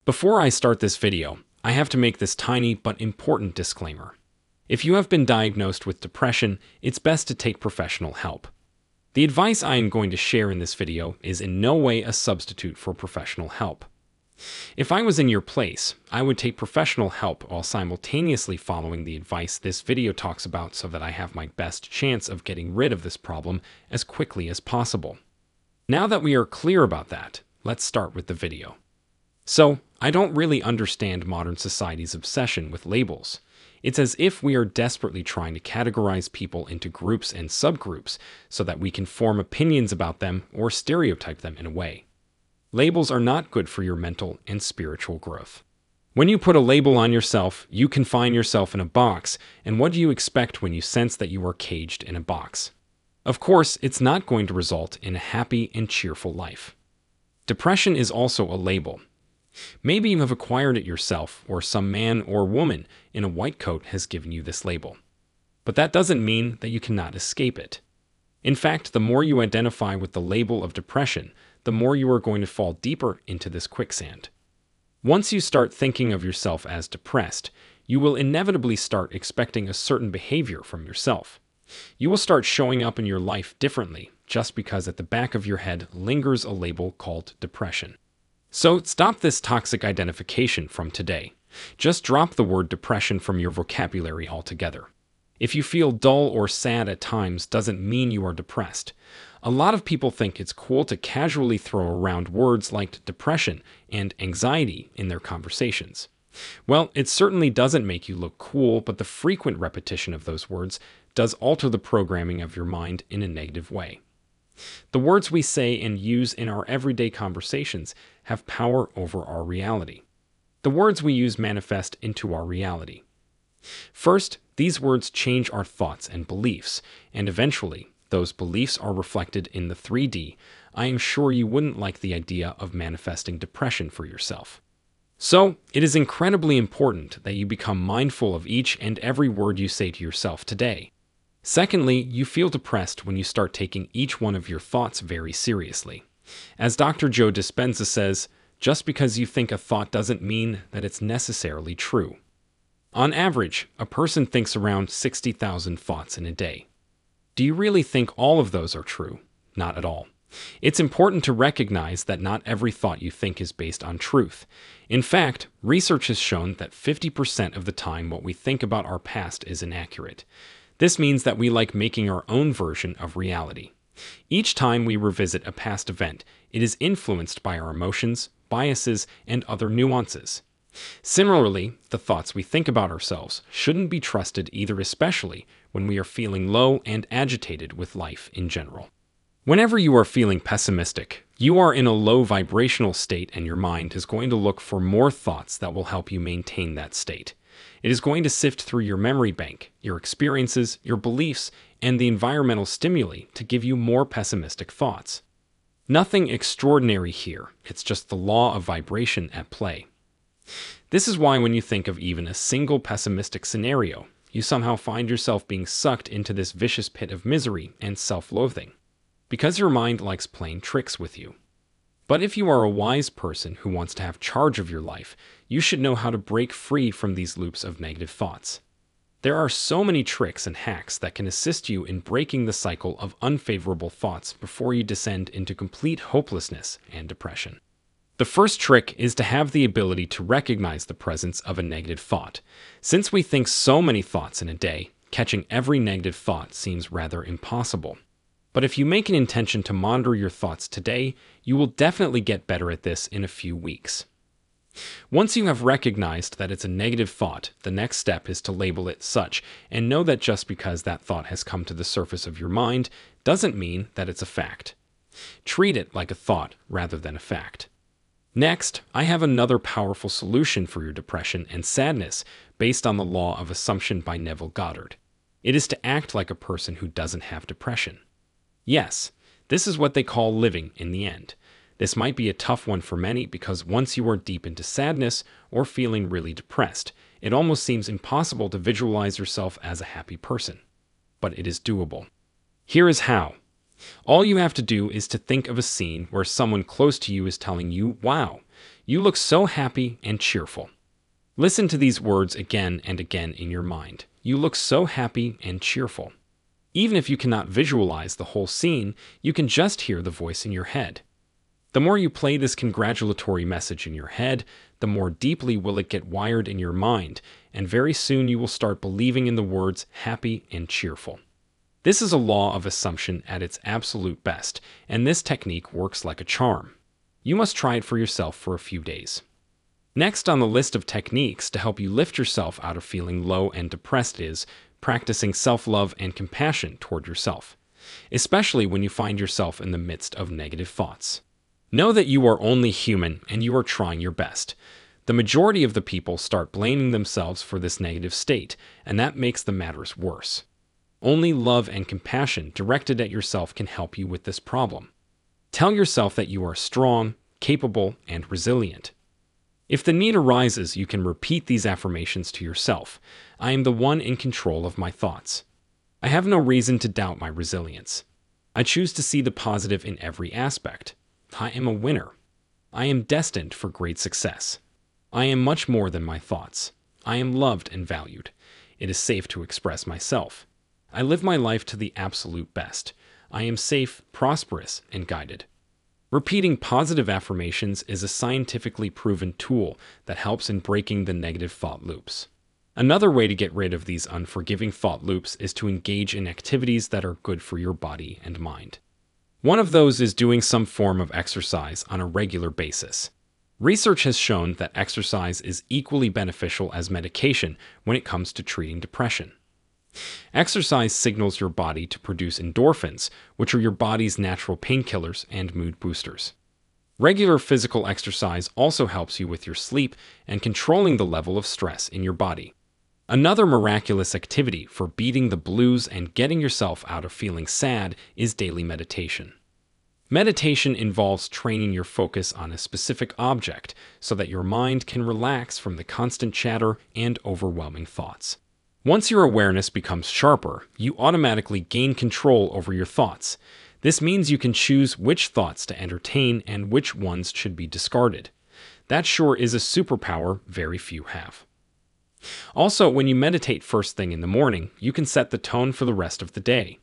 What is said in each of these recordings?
Before I start this video, I have to make this tiny but important disclaimer. If you have been diagnosed with depression, it's best to take professional help. The advice I am going to share in this video is in no way a substitute for professional help. If I was in your place, I would take professional help while simultaneously following the advice this video talks about so that I have my best chance of getting rid of this problem as quickly as possible. Now that we are clear about that, let's start with the video. So, I don't really understand modern society's obsession with labels. It's as if we are desperately trying to categorize people into groups and subgroups so that we can form opinions about them or stereotype them in a way. Labels are not good for your mental and spiritual growth. When you put a label on yourself, you confine yourself in a box, and what do you expect when you sense that you are caged in a box? Of course, it's not going to result in a happy and cheerful life. Depression is also a label. Maybe you have acquired it yourself, or some man or woman in a white coat has given you this label. But that doesn't mean that you cannot escape it. In fact, the more you identify with the label of depression, the more you are going to fall deeper into this quicksand. Once you start thinking of yourself as depressed, you will inevitably start expecting a certain behavior from yourself. You will start showing up in your life differently just because at the back of your head lingers a label called depression. So stop this toxic identification from today. Just drop the word depression from your vocabulary altogether. If you feel dull or sad at times doesn't mean you are depressed. A lot of people think it's cool to casually throw around words like depression and anxiety in their conversations. Well, it certainly doesn't make you look cool, but the frequent repetition of those words does alter the programming of your mind in a negative way. The words we say and use in our everyday conversations have power over our reality. The words we use manifest into our reality. First, these words change our thoughts and beliefs, and eventually, those beliefs are reflected in the 3D. I am sure you wouldn't like the idea of manifesting depression for yourself. So, it is incredibly important that you become mindful of each and every word you say to yourself today. Secondly, you feel depressed when you start taking each one of your thoughts very seriously. As Dr. Joe Dispenza says, just because you think a thought doesn't mean that it's necessarily true. On average, a person thinks around 60,000 thoughts in a day. Do you really think all of those are true? Not at all. It's important to recognize that not every thought you think is based on truth. In fact, research has shown that 50% of the time what we think about our past is inaccurate. This means that we like making our own version of reality. Each time we revisit a past event, it is influenced by our emotions, biases, and other nuances. Similarly, the thoughts we think about ourselves shouldn't be trusted either, especially when we are feeling low and agitated with life in general. Whenever you are feeling pessimistic, you are in a low vibrational state and your mind is going to look for more thoughts that will help you maintain that state. It is going to sift through your memory bank, your experiences, your beliefs, and the environmental stimuli to give you more pessimistic thoughts. Nothing extraordinary here, it's just the law of vibration at play. This is why when you think of even a single pessimistic scenario, you somehow find yourself being sucked into this vicious pit of misery and self-loathing, because your mind likes playing tricks with you. But if you are a wise person who wants to have charge of your life, you should know how to break free from these loops of negative thoughts. There are so many tricks and hacks that can assist you in breaking the cycle of unfavorable thoughts before you descend into complete hopelessness and depression. The first trick is to have the ability to recognize the presence of a negative thought. Since we think so many thoughts in a day, catching every negative thought seems rather impossible. But if you make an intention to monitor your thoughts today, you will definitely get better at this in a few weeks. Once you have recognized that it's a negative thought, the next step is to label it such, and know that just because that thought has come to the surface of your mind doesn't mean that it's a fact. Treat it like a thought rather than a fact. Next, I have another powerful solution for your depression and sadness based on the law of assumption by Neville Goddard. It is to act like a person who doesn't have depression. Yes, this is what they call living in the end. This might be a tough one for many because once you are deep into sadness or feeling really depressed, it almost seems impossible to visualize yourself as a happy person. But it is doable. Here is how. All you have to do is to think of a scene where someone close to you is telling you, "Wow, You look so happy and cheerful. Listen to these words again and again in your mind. You look so happy and cheerful. Even if you cannot visualize the whole scene, you can just hear the voice in your head. The more you play this congratulatory message in your head, the more deeply will it get wired in your mind, and very soon you will start believing in the words happy and cheerful. This is a law of assumption at its absolute best, and this technique works like a charm. You must try it for yourself for a few days. Next on the list of techniques to help you lift yourself out of feeling low and depressed is practicing self-love and compassion toward yourself, especially when you find yourself in the midst of negative thoughts. Know that you are only human and you are trying your best. The majority of the people start blaming themselves for this negative state, and that makes the matters worse. Only love and compassion directed at yourself can help you with this problem. Tell yourself that you are strong, capable, and resilient. If the need arises, you can repeat these affirmations to yourself. I am the one in control of my thoughts. I have no reason to doubt my resilience. I choose to see the positive in every aspect. I am a winner. I am destined for great success. I am much more than my thoughts. I am loved and valued. It is safe to express myself. I live my life to the absolute best. I am safe, prosperous, and guided. Repeating positive affirmations is a scientifically proven tool that helps in breaking the negative thought loops. Another way to get rid of these unforgiving thought loops is to engage in activities that are good for your body and mind. One of those is doing some form of exercise on a regular basis. Research has shown that exercise is equally beneficial as medication when it comes to treating depression. Exercise signals your body to produce endorphins, which are your body's natural painkillers and mood boosters. Regular physical exercise also helps you with your sleep and controlling the level of stress in your body. Another miraculous activity for beating the blues and getting yourself out of feeling sad is daily meditation. Meditation involves training your focus on a specific object so that your mind can relax from the constant chatter and overwhelming thoughts. Once your awareness becomes sharper, you automatically gain control over your thoughts. This means you can choose which thoughts to entertain and which ones should be discarded. That sure is a superpower very few have. Also, when you meditate first thing in the morning, you can set the tone for the rest of the day.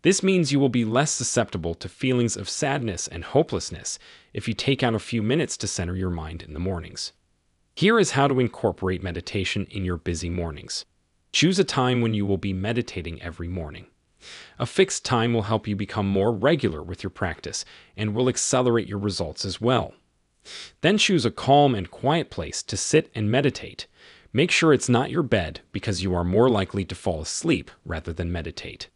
This means you will be less susceptible to feelings of sadness and hopelessness if you take out a few minutes to center your mind in the mornings. Here is how to incorporate meditation in your busy mornings. Choose a time when you will be meditating every morning. A fixed time will help you become more regular with your practice and will accelerate your results as well. Then choose a calm and quiet place to sit and meditate. Make sure it's not your bed because you are more likely to fall asleep rather than meditate.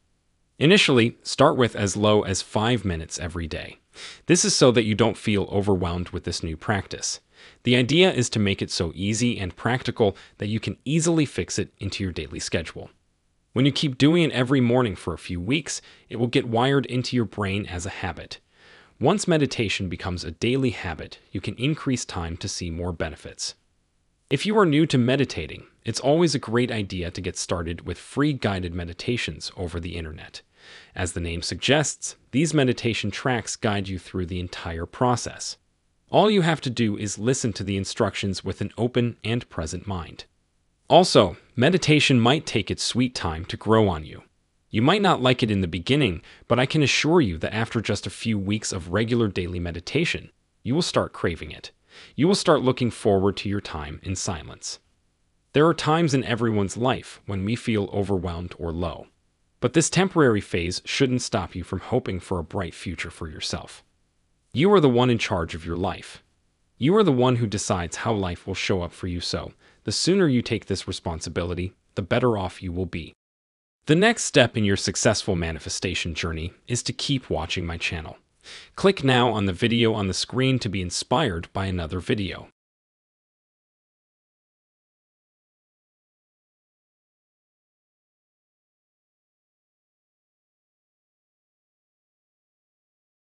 Initially, start with as low as 5 minutes every day. This is so that you don't feel overwhelmed with this new practice. The idea is to make it so easy and practical that you can easily fix it into your daily schedule. When you keep doing it every morning for a few weeks, it will get wired into your brain as a habit. Once meditation becomes a daily habit, you can increase time to see more benefits. If you are new to meditating, it's always a great idea to get started with free guided meditations over the internet. As the name suggests, these meditation tracks guide you through the entire process. All you have to do is listen to the instructions with an open and present mind. Also, meditation might take its sweet time to grow on you. You might not like it in the beginning, but I can assure you that after just a few weeks of regular daily meditation, you will start craving it. You will start looking forward to your time in silence. There are times in everyone's life when we feel overwhelmed or low. But this temporary phase shouldn't stop you from hoping for a bright future for yourself. You are the one in charge of your life. You are the one who decides how life will show up for you, so the sooner you take this responsibility, the better off you will be. The next step in your successful manifestation journey is to keep watching my channel. Click now on the video on the screen to be inspired by another video.